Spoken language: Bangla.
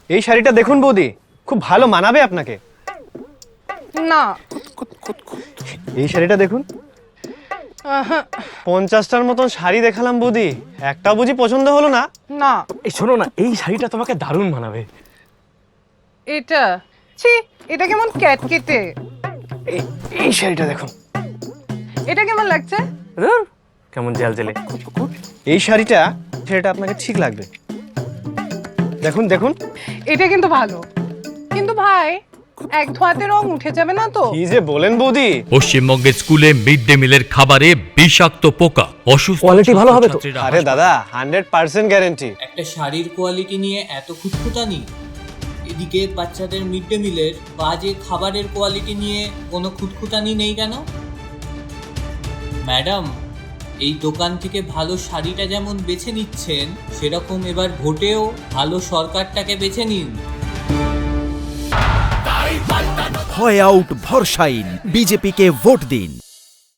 এই শাড়িটা দেখুন বৌদি, খুব ভালো মানাবে আপনাকে। না। এই শাড়িটা দেখুন। 50টার মতন শাড়ি দেখালাম বৌদি, একটা বুঝি পছন্দ হলো না? না। এই শোনো না, এই শাড়িটা তোমাকে দারুণ মানাবে। এটা ছি, এটা কেমন ক্যাটকেটে। এই শাড়িটা দেখুন। এটা কেমন লাগছে? কেমন জেল জেলে। এই শাড়িটা আপনাকে ঠিক লাগবে। দেখুন দেখুন। এটা কিন্তু ভালো, কিন্তু ভাই এক ধোয়াতে রং উঠে যাবে না তো? কি যে বলেন বৌদি। পশ্চিমবঙ্গের স্কুলে মিড ডে মিলের খাবারে বিষাক্ত পোকা, অসুস্থ কোয়ালিটি ভালো হবে তো? ছাত্রছাত্রীরা আরে দাদা 100% গ্যারান্টি। একটা শাড়ির কোয়ালিটি নিয়ে এত খুঁতখুঁতানি, এদিকে বাচ্চাদের মিড ডে মিলের বাজে খাবারের কোয়ালিটি নিয়ে কোনো খুঁতখুঁতানি নেই কেন? ম্যাডাম, এই দোকান থেকে ভালো শাড়িটা যেমন বেছে নিচ্ছেন, সেরকম এবার ভোটেও ভালো সরকারটাকে বেছে নিন। হয় আউট ভরসাইন, বিজেপিকে ভোট দিন।